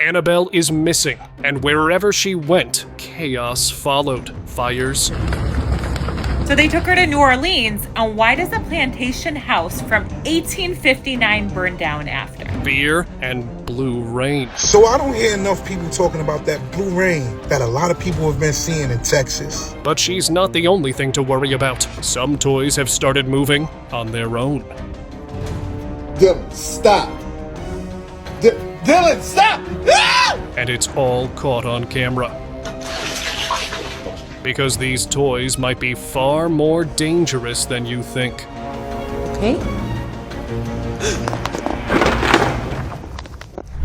Annabelle is missing, and wherever she went, chaos followed. Fires. So they took her to New Orleans, and why does a plantation house from 1859 burn down after? Fear and blue rain. So I don't hear enough people talking about that blue rain that a lot of people have been seeing in Texas. But she's not the only thing to worry about. Some toys have started moving on their own. Dylan, stop. Dylan, stop! Ah! And it's all caught on camera. Because these toys might be far more dangerous than you think. Okay.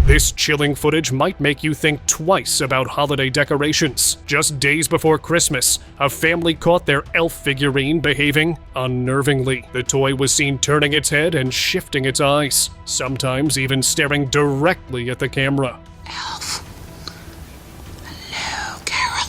This chilling footage might make you think twice about holiday decorations. Just days before Christmas, a family caught their elf figurine behaving unnervingly. The toy was seen turning its head and shifting its eyes, sometimes even staring directly at the camera. Elf. Hello, Carol.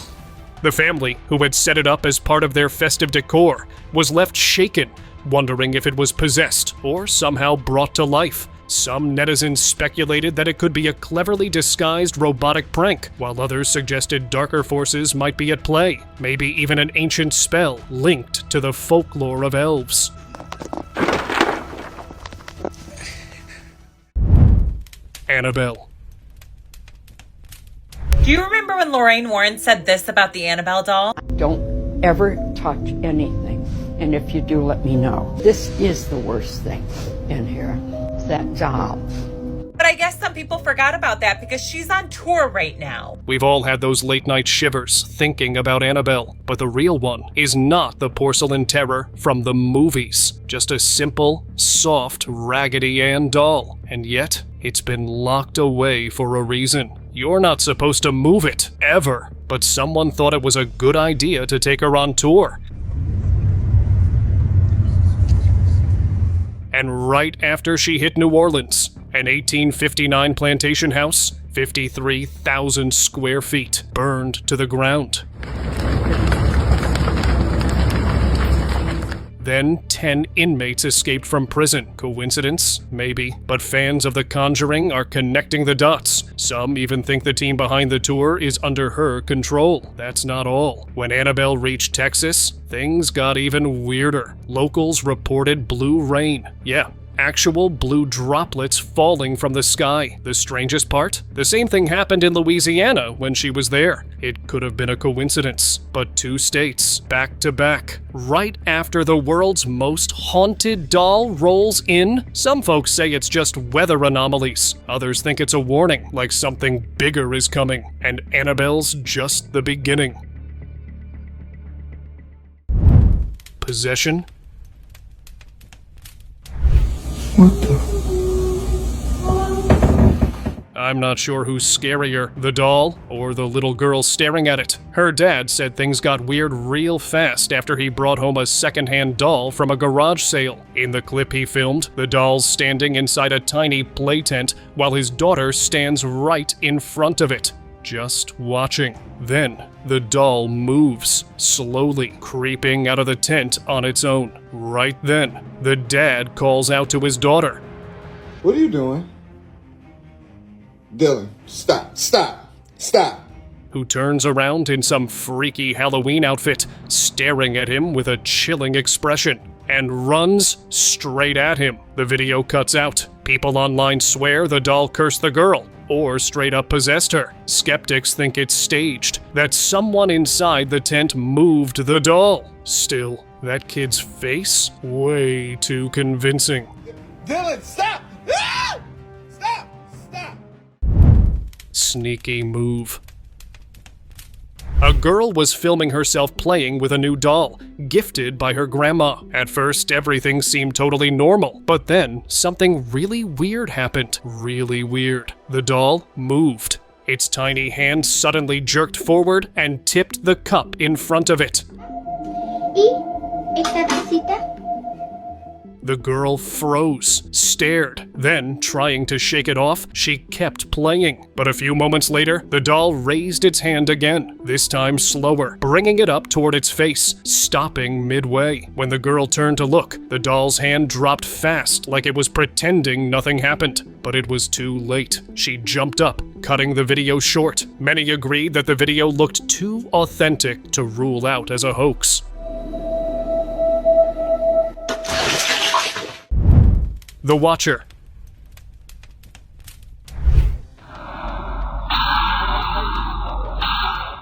The family, who had set it up as part of their festive decor, was left shaken, wondering if it was possessed or somehow brought to life. Some netizens speculated that it could be a cleverly disguised robotic prank, while others suggested darker forces might be at play, maybe even an ancient spell linked to the folklore of elves. Annabelle. Do you remember when Lorraine Warren said this about the Annabelle doll? Don't ever touch anything. And if you do, let me know. This is the worst thing in here. It's that doll. But I guess some people forgot about that because she's on tour right now. We've all had those late-night shivers thinking about Annabelle, but the real one is not the porcelain terror from the movies. Just a simple, soft, Raggedy Ann doll. And yet, it's been locked away for a reason. You're not supposed to move it, ever. But someone thought it was a good idea to take her on tour. And right after she hit New Orleans, an 1859 plantation house, 53,000 square feet, burned to the ground. Then 10 inmates escaped from prison. Coincidence? Maybe. But fans of The Conjuring are connecting the dots. Some even think the team behind the tour is under her control. That's not all. When Annabelle reached Texas, things got even weirder. Locals reported blue rain. Yeah, actual blue droplets falling from the sky. The strangest part? The same thing happened in Louisiana when she was there. It could have been a coincidence, but 2 states, back to back, right after the world's most haunted doll rolls in. Some folks say it's just weather anomalies. Others think it's a warning, like something bigger is coming. And Annabelle's just the beginning. Possession? What the? I'm not sure who's scarier, the doll or the little girl staring at it. Her dad said things got weird real fast after he brought home a secondhand doll from a garage sale. In the clip he filmed, the doll's standing inside a tiny play tent while his daughter stands right in front of it, just watching. Then, the doll moves, slowly creeping out of the tent on its own. Right then, the dad calls out to his daughter. What are you doing? Dylan, stop. Who turns around in some freaky Halloween outfit, staring at him with a chilling expression, and runs straight at him. The video cuts out. People online swear the doll cursed the girl, or straight up possessed her. Skeptics think it's staged, that someone inside the tent moved the doll. Still, that kid's face? Way too convincing. Dylan, stop! Ah! Stop! Sneaky move. A girl was filming herself playing with a new doll, gifted by her grandma. At first, everything seemed totally normal, but then something really weird happened. Really weird. The doll moved. Its tiny hand suddenly jerked forward and tipped the cup in front of it. ¿Y esta tacita? The girl froze, stared, then, trying to shake it off, she kept playing. But a few moments later, the doll raised its hand again, this time slower, bringing it up toward its face, stopping midway. When the girl turned to look, the doll's hand dropped fast, like it was pretending nothing happened. But it was too late. She jumped up, cutting the video short. Many agreed that the video looked too authentic to rule out as a hoax. The Watcher.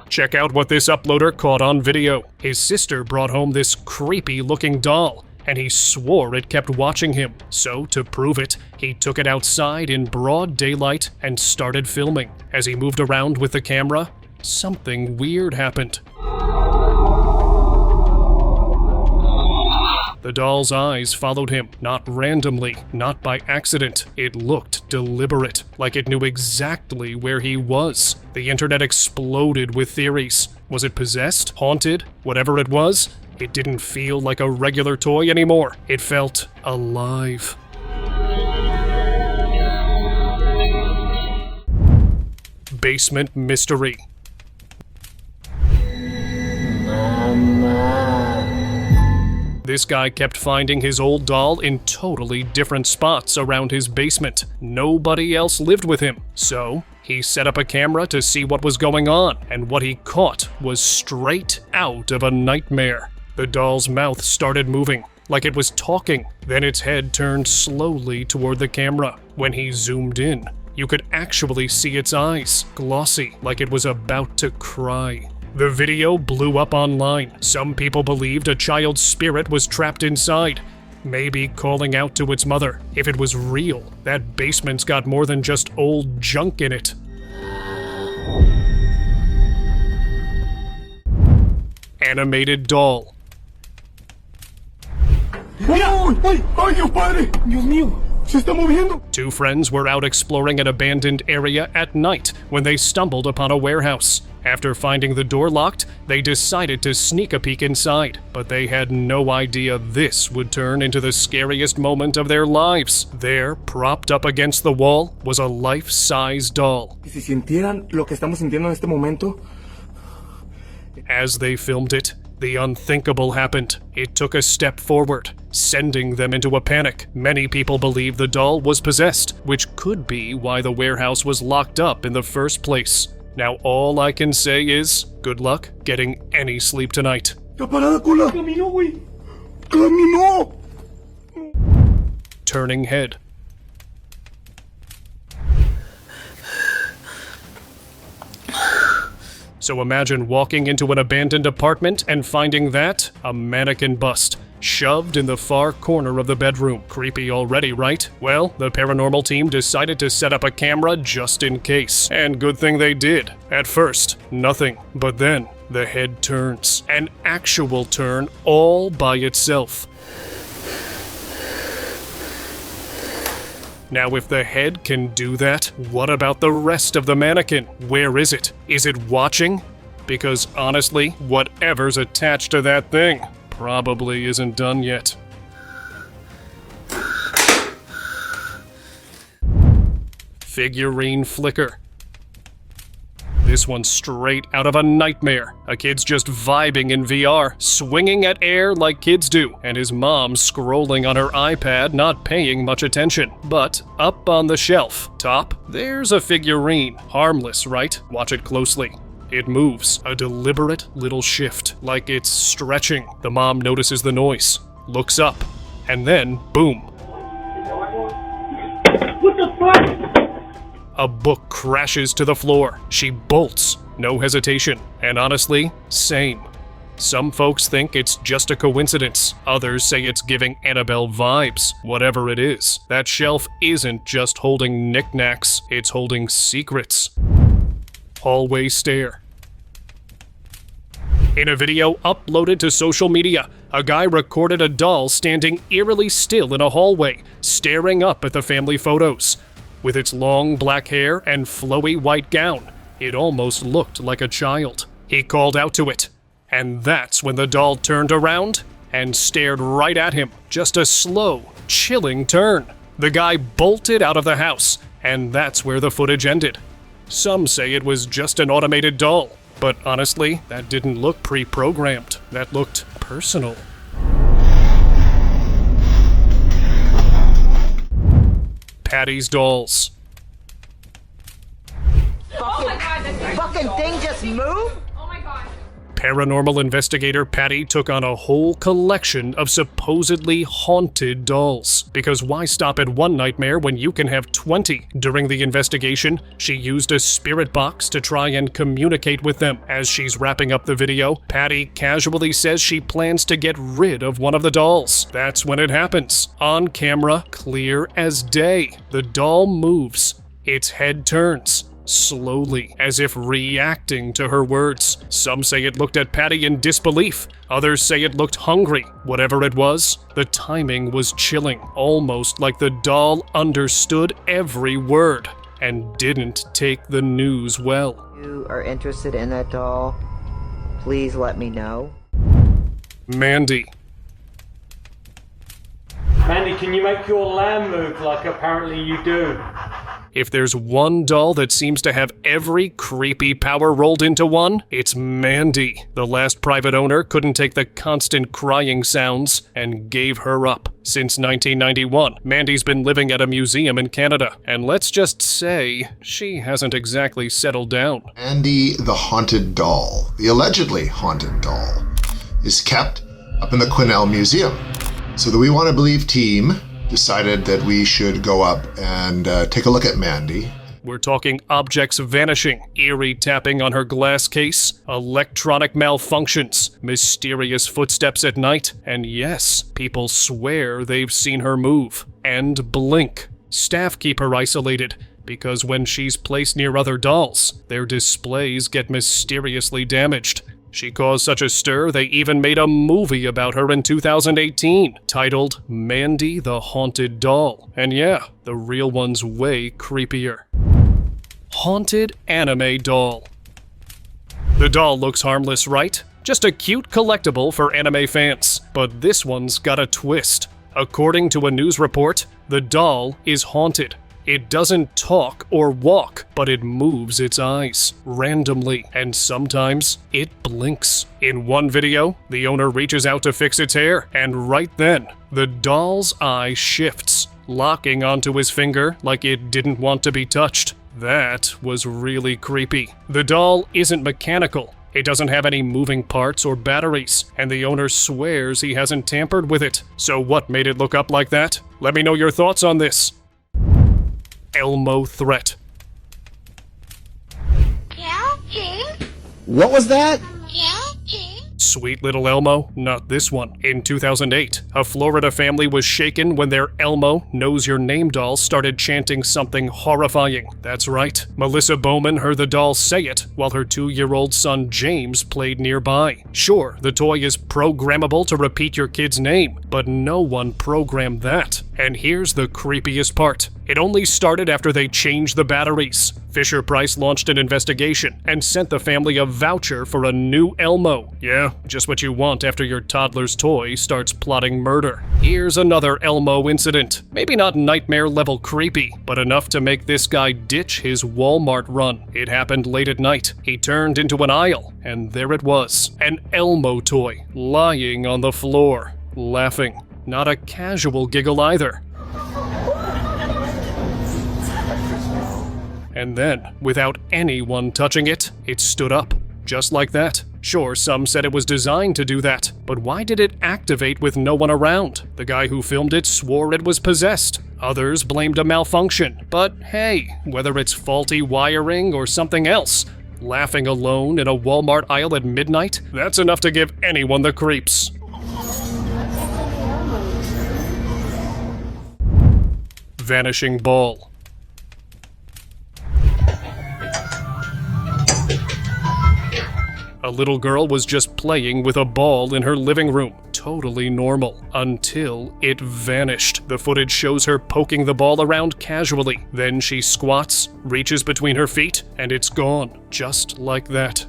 Check out what this uploader caught on video. His sister brought home this creepy-looking doll, and he swore it kept watching him. So, to prove it, he took it outside in broad daylight and started filming. As he moved around with the camera, something weird happened. The doll's eyes followed him, not randomly, not by accident. It looked deliberate, like it knew exactly where he was. The internet exploded with theories. Was it possessed? Haunted? Whatever it was, it didn't feel like a regular toy anymore. It felt alive. Basement Mystery. This guy kept finding his old doll in totally different spots around his basement. Nobody else lived with him, so he set up a camera to see what was going on, and what he caught was straight out of a nightmare. The doll's mouth started moving, like it was talking. Then its head turned slowly toward the camera. When he zoomed in, you could actually see its eyes, glossy, like it was about to cry. The video blew up online. Some people believed a child's spirit was trapped inside, maybe calling out to its mother. If it was real, that basement's got more than just old junk in it. Animated doll. Two friends were out exploring an abandoned area at night when they stumbled upon a warehouse. After finding the door locked, they decided to sneak a peek inside, but they had no idea this would turn into the scariest moment of their lives. There, propped up against the wall, was a life-size doll. Si sintieran lo que estamos sintiendo en este momento. As they filmed it, the unthinkable happened. It took a step forward, sending them into a panic. Many people believe the doll was possessed, which could be why the warehouse was locked up in the first place. Now all I can say is, good luck getting any sleep tonight. Caminó, güey. Caminó. Turning head. So imagine walking into an abandoned apartment and finding that, a mannequin bust, shoved in the far corner of the bedroom. Creepy already, right? Well, the paranormal team decided to set up a camera just in case. And good thing they did. At first, nothing. But then, the head turns. An actual turn all by itself. Now, if the head can do that, what about the rest of the mannequin? Where is it? Is it watching? Because honestly, whatever's attached to that thing probably isn't done yet. Figurine flicker. This one's straight out of a nightmare. A kid's just vibing in VR, swinging at air like kids do, and his mom scrolling on her iPad, not paying much attention. But up on the shelf, top, there's a figurine. Harmless, right? Watch it closely. It moves, a deliberate little shift, like it's stretching. The mom notices the noise, looks up, and then, boom. What the fuck? A book crashes to the floor. She bolts, no hesitation. And honestly, same. Some folks think it's just a coincidence. Others say it's giving Annabelle vibes. Whatever it is, that shelf isn't just holding knickknacks, it's holding secrets. Hallway stare. In a video uploaded to social media, a guy recorded a doll standing eerily still in a hallway, staring up at the family photos. With its long black hair and flowy white gown, it almost looked like a child. He called out to it, and that's when the doll turned around and stared right at him. Just a slow, chilling turn. The guy bolted out of the house, and that's where the footage ended. Some say it was just an automated doll, but honestly, that didn't look pre-programmed. That looked personal. Patty's dolls. Fucking thing just moved? Paranormal investigator Patty took on a whole collection of supposedly haunted dolls. Because why stop at one nightmare when you can have 20? During the investigation, she used a spirit box to try and communicate with them. As she's wrapping up the video, Patty casually says she plans to get rid of one of the dolls. That's when it happens. On camera, clear as day. The doll moves. Its head turns. Slowly, as if reacting to her words. Some say it looked at Patty in disbelief. Others say it looked hungry. Whatever it was, the timing was chilling, almost like the doll understood every word and didn't take the news well. If you are interested in that doll, please let me know. Mandy. Mandy, can you make your lamb move like apparently you do? If there's one doll that seems to have every creepy power rolled into one, it's Mandy. The last private owner couldn't take the constant crying sounds and gave her up. Since 1991, Mandy's been living at a museum in Canada, and let's just say, she hasn't exactly settled down. Mandy the haunted doll, the allegedly haunted doll, is kept up in the Quesnel Museum. So the We Want to Believe team decided that we should go up and take a look at Mandy. We're talking objects vanishing, eerie tapping on her glass case, electronic malfunctions, mysterious footsteps at night, and yes, people swear they've seen her move and blink. Staff keep her isolated because when she's placed near other dolls, their displays get mysteriously damaged. She caused such a stir, they even made a movie about her in 2018, titled Mandy the Haunted Doll. And yeah, the real one's way creepier. Haunted anime doll. The doll looks harmless, right? Just a cute collectible for anime fans. But this one's got a twist. According to a news report, the doll is haunted. It doesn't talk or walk, but it moves its eyes randomly, and sometimes it blinks. In one video, the owner reaches out to fix its hair, and right then, the doll's eye shifts, locking onto his finger like it didn't want to be touched. That was really creepy. The doll isn't mechanical. It doesn't have any moving parts or batteries, and the owner swears he hasn't tampered with it. So what made it look up like that? Let me know your thoughts on this. Elmo threat. What was that? Sweet little Elmo? Not this one. In 2008, a Florida family was shaken when their Elmo Knows Your Name doll started chanting something horrifying. That's right. Melissa Bowman heard the doll say it while her 2-year-old son James played nearby. Sure, the toy is programmable to repeat your kid's name, but no one programmed that. And here's the creepiest part. It only started after they changed the batteries. Fisher-Price launched an investigation and sent the family a voucher for a new Elmo. Yeah, just what you want after your toddler's toy starts plotting murder. Here's another Elmo incident. Maybe not nightmare-level creepy, but enough to make this guy ditch his Walmart run. It happened late at night. He turned into an aisle, and there it was. An Elmo toy, lying on the floor, laughing. Not a casual giggle either. And then, without anyone touching it, it stood up. Just like that. Sure, some said it was designed to do that, but why did it activate with no one around? The guy who filmed it swore it was possessed. Others blamed a malfunction. But hey, whether it's faulty wiring or something else, laughing alone in a Walmart aisle at midnight, that's enough to give anyone the creeps. Vanishing ball. A little girl was just playing with a ball in her living room. Totally normal. Until it vanished. The footage shows her poking the ball around casually. Then she squats, reaches between her feet, and it's gone. Just like that.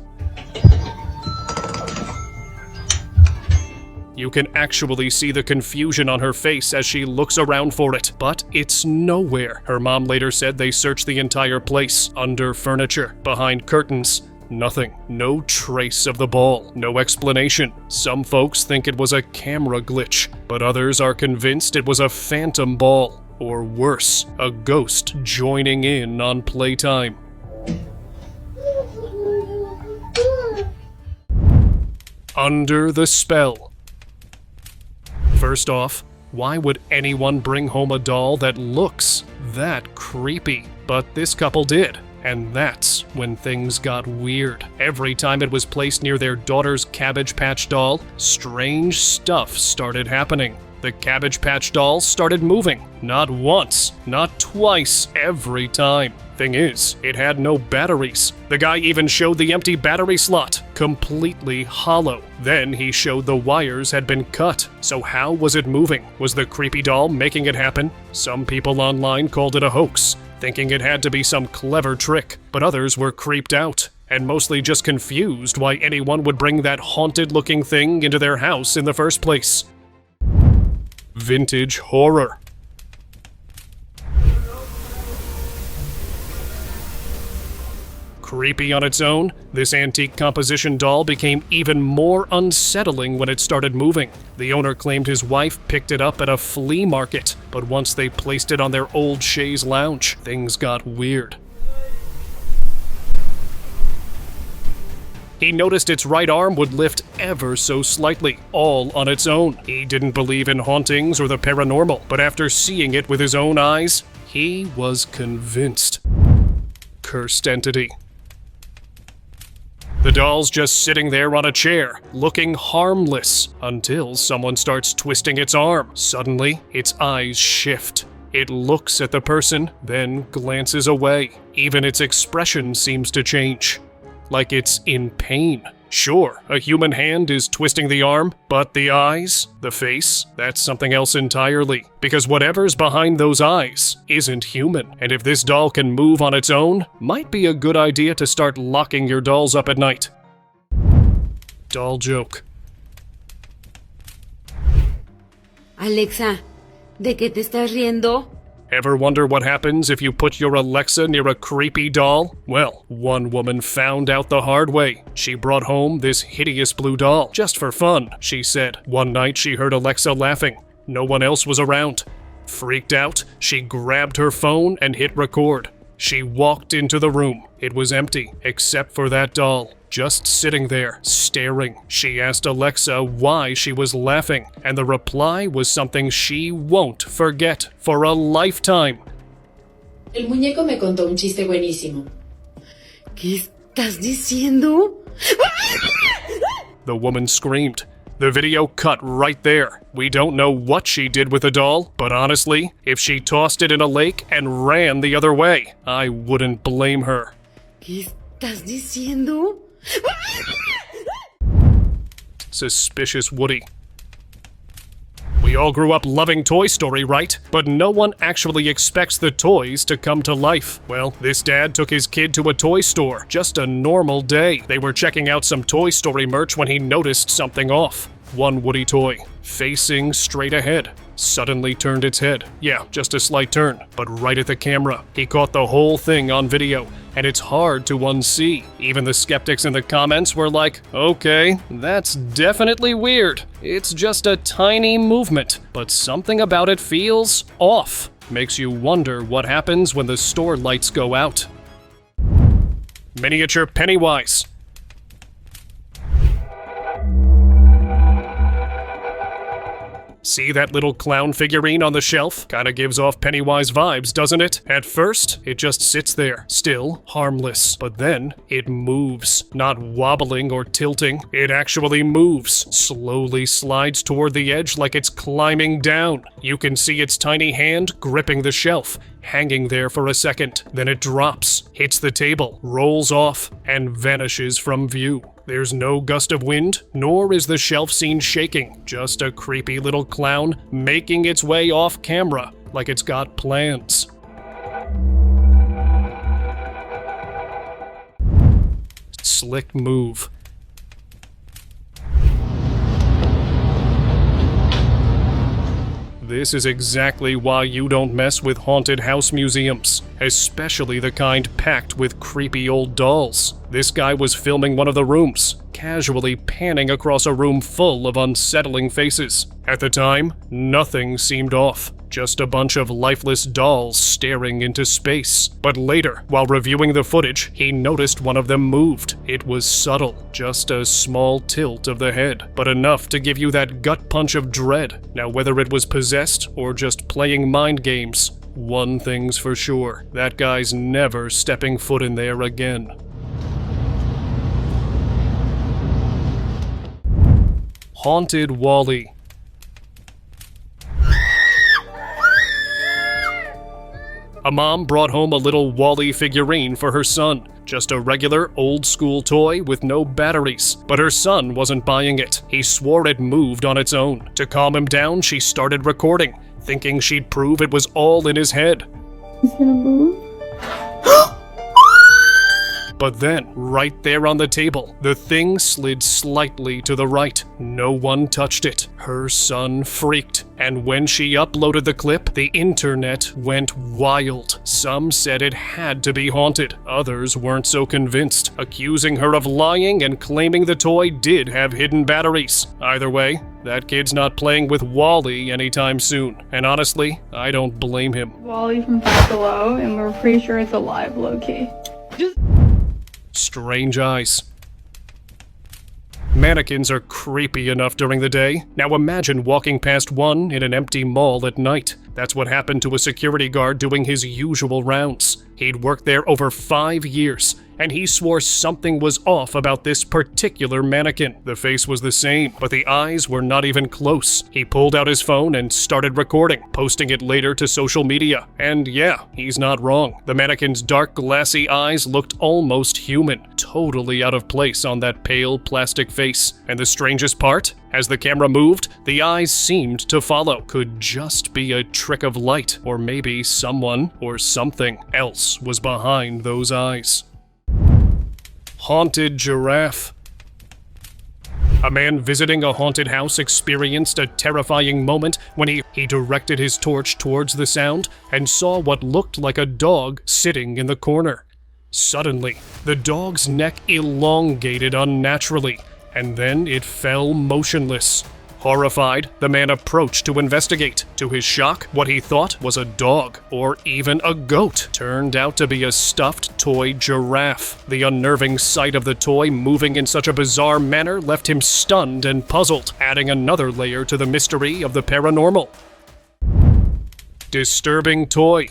You can actually see the confusion on her face as she looks around for it, but it's nowhere. Her mom later said they searched the entire place, under furniture, behind curtains. Nothing. No trace of the ball. No explanation. Some folks think it was a camera glitch, but others are convinced it was a phantom ball. Or worse, a ghost joining in on playtime. Under the spell. First off, why would anyone bring home a doll that looks that creepy? But this couple did. And that's when things got weird. Every time it was placed near their daughter's Cabbage Patch doll, strange stuff started happening. The Cabbage Patch doll started moving. Not once, not twice, every time. Thing is, it had no batteries. The guy even showed the empty battery slot, completely hollow. Then he showed the wires had been cut. So how was it moving? Was the creepy doll making it happen? Some people online called it a hoax, thinking it had to be some clever trick, but others were creeped out, and mostly just confused why anyone would bring that haunted-looking thing into their house in the first place. Vintage horror. Creepy on its own, this antique composition doll became even more unsettling when it started moving. The owner claimed his wife picked it up at a flea market, but once they placed it on their old chaise lounge, things got weird. He noticed its right arm would lift ever so slightly, all on its own. He didn't believe in hauntings or the paranormal, but after seeing it with his own eyes, he was convinced. Cursed entity. The doll's just sitting there on a chair, looking harmless, until someone starts twisting its arm. Suddenly, its eyes shift. It looks at the person, then glances away. Even its expression seems to change. Like it's in pain. Sure, a human hand is twisting the arm, but the eyes, the face, that's something else entirely. Because whatever's behind those eyes isn't human. And if this doll can move on its own, might be a good idea to start locking your dolls up at night. Doll joke. Alexa, ¿de qué te estás riendo? Ever wonder what happens if you put your Alexa near a creepy doll? Well, one woman found out the hard way. She brought home this hideous blue doll, just for fun, she said. One night she heard Alexa laughing. No one else was around. Freaked out, she grabbed her phone and hit record. She walked into the room. It was empty, except for that doll, just sitting there, staring. She asked Alexa why she was laughing, and the reply was something she won't forget for a lifetime. El muñeco me contó un chiste buenísimo. ¿Qué estás diciendo? The woman screamed. The video cut right there. We don't know what she did with the doll, but honestly, if she tossed it in a lake and ran the other way, I wouldn't blame her. ¿Qué estás diciendo? Suspicious Woody. We all grew up loving Toy Story, right? But no one actually expects the toys to come to life. Well, this dad took his kid to a toy store. Just a normal day. They were checking out some Toy Story merch when he noticed something off. One Woody toy, facing straight ahead, suddenly turned its head. Yeah, just a slight turn, but right at the camera. He caught the whole thing on video, and it's hard to unsee. Even the skeptics in the comments were like, okay, that's definitely weird. It's just a tiny movement, but something about it feels off. Makes you wonder what happens when the store lights go out. Miniature Pennywise. See that little clown figurine on the shelf? Kinda gives off Pennywise vibes, doesn't it? At first, it just sits there, still harmless. But then, it moves. Not wobbling or tilting. It actually moves. Slowly slides toward the edge like it's climbing down. You can see its tiny hand gripping the shelf, hanging there for a second. Then it drops, hits the table, rolls off, and vanishes from view. There's no gust of wind, nor is the shelf seen shaking. Just a creepy little clown making its way off camera, like it's got plans. Slick move. This is exactly why you don't mess with haunted house museums, especially the kind packed with creepy old dolls. This guy was filming one of the rooms, casually panning across a room full of unsettling faces. At the time, nothing seemed off. Just a bunch of lifeless dolls staring into space. But later, while reviewing the footage, he noticed one of them moved. It was subtle, just a small tilt of the head, but enough to give you that gut punch of dread. Now, whether it was possessed or just playing mind games, one thing's for sure, that guy's never stepping foot in there again. Haunted Wally. A mom brought home a little Wally figurine for her son. Just a regular, old-school toy with no batteries. But her son wasn't buying it. He swore it moved on its own. To calm him down, she started recording, thinking she'd prove it was all in his head. It's gonna move? But then, right there on the table, the thing slid slightly to the right. No one touched it. Her son freaked. And when she uploaded the clip, the internet went wild. Some said it had to be haunted. Others weren't so convinced, accusing her of lying and claiming the toy did have hidden batteries. Either way, that kid's not playing with Wally anytime soon. And honestly, I don't blame him. Wally from Five Below, and we're pretty sure it's alive, low-key. Strange eyes. Mannequins are creepy enough during the day. Now imagine walking past one in an empty mall at night. That's what happened to a security guard doing his usual rounds. He'd worked there over 5 years, and he swore something was off about this particular mannequin. The face was the same, but the eyes were not even close. He pulled out his phone and started recording, posting it later to social media. And yeah, he's not wrong. The mannequin's dark, glassy eyes looked almost human, totally out of place on that pale plastic face. And the strangest part? As the camera moved, the eyes seemed to follow. Could just be a trick of light, or maybe someone or something else was behind those eyes. Haunted giraffe. A man visiting a haunted house experienced a terrifying moment when he directed his torch towards the sound and saw what looked like a dog sitting in the corner. Suddenly, the dog's neck elongated unnaturally, and then it fell motionless. Horrified, the man approached to investigate. To his shock, what he thought was a dog, or even a goat, turned out to be a stuffed toy giraffe. The unnerving sight of the toy moving in such a bizarre manner left him stunned and puzzled, adding another layer to the mystery of the paranormal. Disturbing toy.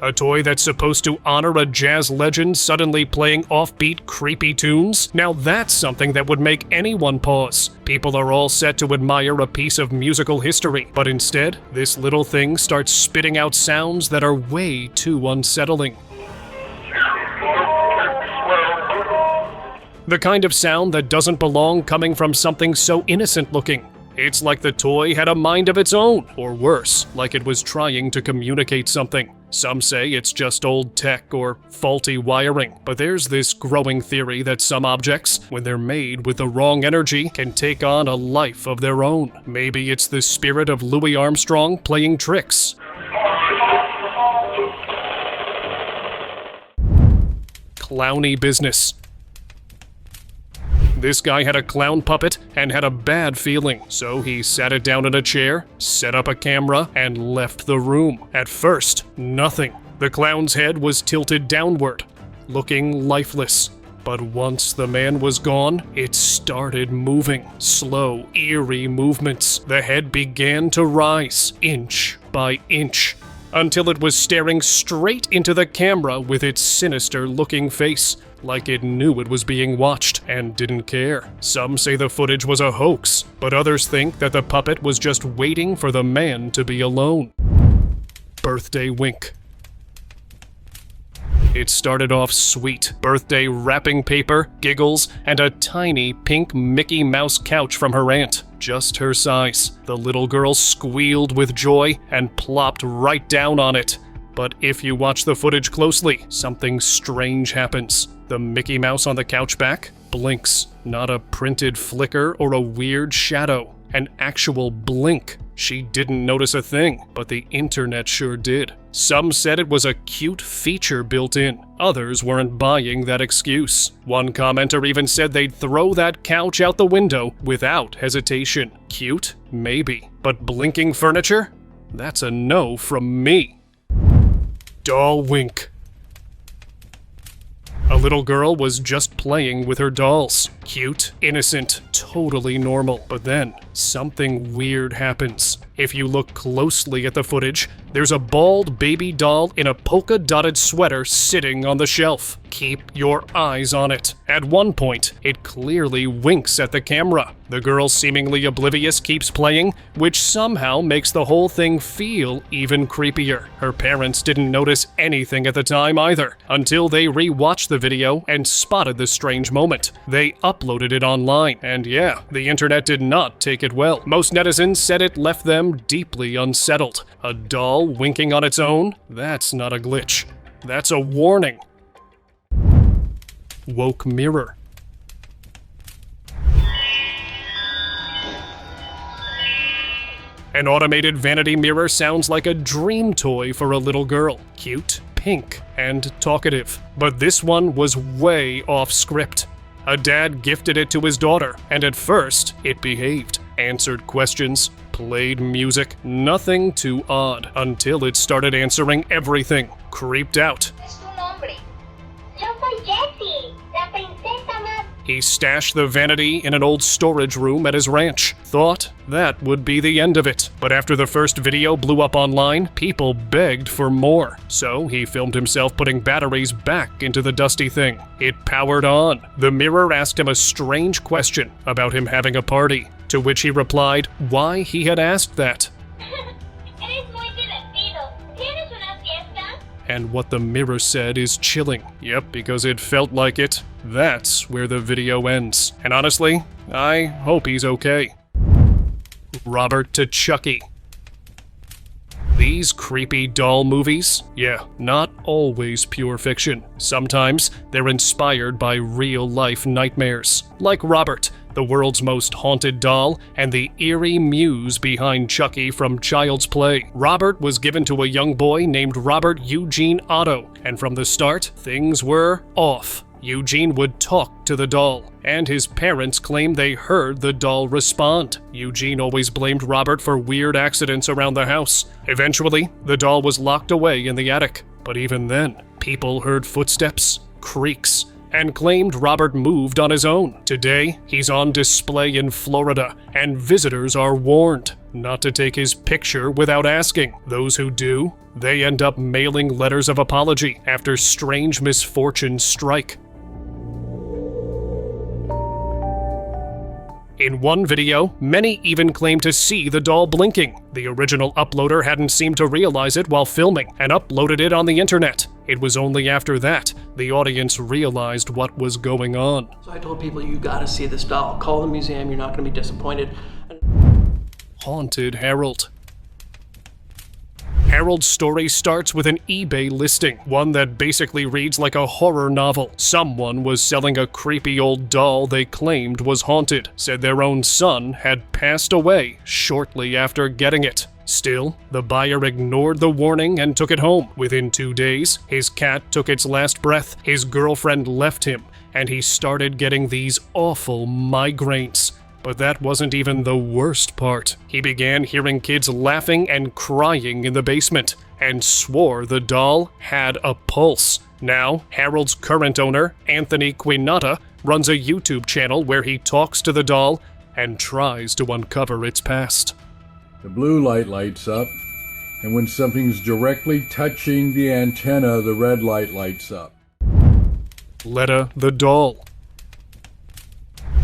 A toy that's supposed to honor a jazz legend suddenly playing offbeat, creepy tunes? Now that's something that would make anyone pause. People are all set to admire a piece of musical history, but instead, this little thing starts spitting out sounds that are way too unsettling. The kind of sound that doesn't belong coming from something so innocent looking. It's like the toy had a mind of its own, or worse, like it was trying to communicate something. Some say it's just old tech or faulty wiring, but there's this growing theory that some objects, when they're made with the wrong energy, can take on a life of their own. Maybe it's the spirit of Louis Armstrong playing tricks. Clowny business. This guy had a clown puppet and had a bad feeling, so he sat it down in a chair, set up a camera, and left the room. At first, nothing. The clown's head was tilted downward, looking lifeless. But once the man was gone, it started moving. Slow, eerie movements. The head began to rise, inch by inch, until it was staring straight into the camera with its sinister-looking face, like it knew it was being watched and didn't care. Some say the footage was a hoax, but others think that the puppet was just waiting for the man to be alone. Birthday wink. It started off sweet. Birthday wrapping paper, giggles, and a tiny pink Mickey Mouse couch from her aunt. Just her size. The little girl squealed with joy and plopped right down on it. But if you watch the footage closely, something strange happens. The Mickey Mouse on the couch back blinks. Not a printed flicker or a weird shadow. An actual blink. She didn't notice a thing, but the internet sure did. Some said it was a cute feature built in. Others weren't buying that excuse. One commenter even said they'd throw that couch out the window without hesitation. Cute? Maybe. But blinking furniture? That's a no from me. Doll wink. A little girl was just playing with her dolls. Cute, innocent, totally normal. But then, something weird happens. If you look closely at the footage, there's a bald baby doll in a polka-dotted sweater sitting on the shelf. Keep your eyes on it. At one point, it clearly winks at the camera. The girl, seemingly oblivious, keeps playing, which somehow makes the whole thing feel even creepier. Her parents didn't notice anything at the time either, until they re-watched the video and spotted the strange moment. They uploaded it online, and yeah, the internet did not take it well. Most netizens said it left them deeply unsettled. A doll winking on its own? That's not a glitch. That's a warning. Woke mirror. An automated vanity mirror sounds like a dream toy for a little girl. Cute, pink, and talkative. But this one was way off script. A dad gifted it to his daughter, and at first, it behaved, answered questions, played music, nothing too odd, until it started answering everything. Creeped out. He stashed the vanity in an old storage room at his ranch. Thought that would be the end of it. But after the first video blew up online, people begged for more. So he filmed himself putting batteries back into the dusty thing. It powered on. The mirror asked him a strange question about him having a party, to which he replied why he had asked that. And what the mirror said is chilling. Yep, because it felt like it. That's where the video ends. And honestly, I hope he's okay. Robert to Chucky. These creepy doll movies? Yeah, not always pure fiction. Sometimes they're inspired by real-life nightmares. Like Robert, the world's most haunted doll, and the eerie muse behind Chucky from Child's Play. Robert was given to a young boy named Robert Eugene Otto, and from the start, things were off. Eugene would talk to the doll, and his parents claimed they heard the doll respond. Eugene always blamed Robert for weird accidents around the house. Eventually, the doll was locked away in the attic, but even then, people heard footsteps, creaks, and claimed Robert moved on his own. Today, he's on display in Florida, and visitors are warned not to take his picture without asking. Those who do, they end up mailing letters of apology after strange misfortunes strike. In one video, many even claim to see the doll blinking. The original uploader hadn't seemed to realize it while filming and uploaded it on the internet. It was only after that the audience realized what was going on. So I told people, you gotta see this doll. Call the museum, you're not gonna be disappointed. Haunted Harold. Harold's story starts with an eBay listing, one that basically reads like a horror novel. Someone was selling a creepy old doll they claimed was haunted, said their own son had passed away shortly after getting it. Still, the buyer ignored the warning and took it home. Within 2 days, his cat took its last breath, his girlfriend left him, and he started getting these awful migraines. But that wasn't even the worst part. He began hearing kids laughing and crying in the basement, and swore the doll had a pulse. Now, Harold's current owner, Anthony Quinata, runs a YouTube channel where he talks to the doll and tries to uncover its past. The blue light lights up, and when something's directly touching the antenna, the red light lights up. Letta the doll.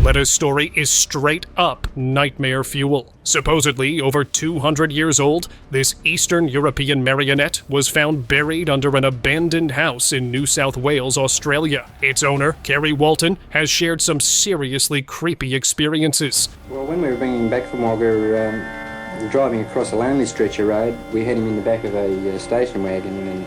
Letta's story is straight up nightmare fuel. Supposedly over 200 years old, this Eastern European marionette was found buried under an abandoned house in New South Wales, Australia. Its owner, Kerry Walton, has shared some seriously creepy experiences. Well, when we were bringing him back from Wagga, driving across a lonely stretch of road, we had him in the back of a station wagon. And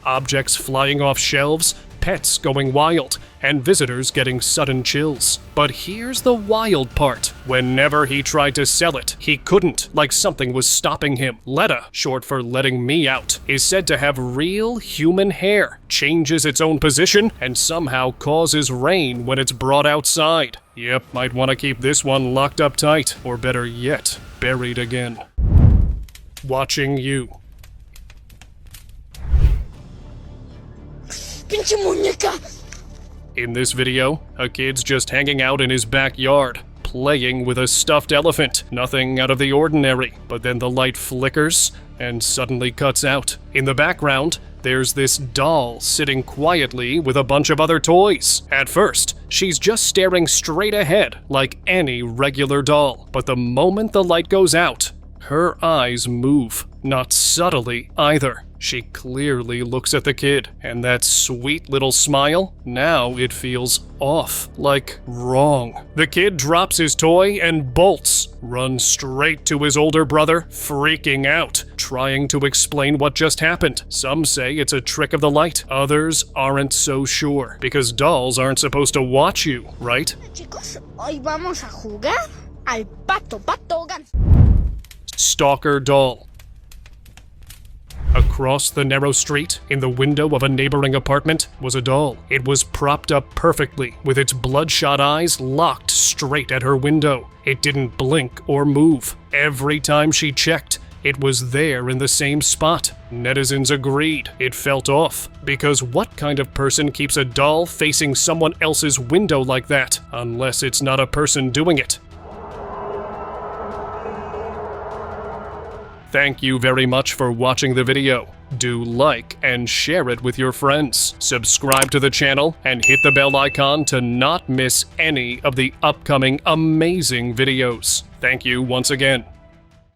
objects flying off shelves, pets going wild, and visitors getting sudden chills. But here's the wild part. Whenever he tried to sell it, he couldn't, like something was stopping him. Letta, short for letting me out, is said to have real human hair, changes its own position, and somehow causes rain when it's brought outside. Yep, might want to keep this one locked up tight, or better yet, buried again. Watching you. Pinche muñeca! In this video, a kid's just hanging out in his backyard, playing with a stuffed elephant. Nothing out of the ordinary, but then the light flickers and suddenly cuts out. In the background, there's this doll sitting quietly with a bunch of other toys. At first, she's just staring straight ahead like any regular doll. But the moment the light goes out, her eyes move. Not subtly either. She clearly looks at the kid, and that sweet little smile, now it feels off, like wrong. The kid drops his toy and bolts, runs straight to his older brother, freaking out, trying to explain what just happened. Some say it's a trick of the light, others aren't so sure, because dolls aren't supposed to watch you, right? Chicos, hoy vamos a jugar al pato, pato, gan. Stalker doll. Across the narrow street, in the window of a neighboring apartment, was a doll. It was propped up perfectly, with its bloodshot eyes locked straight at her window. It didn't blink or move. Every time she checked, it was there in the same spot. Netizens agreed it felt off, because what kind of person keeps a doll facing someone else's window like that, unless it's not a person doing it? Thank you very much for watching the video. Do like and share it with your friends. Subscribe to the channel and hit the bell icon to not miss any of the upcoming amazing videos. Thank you once again.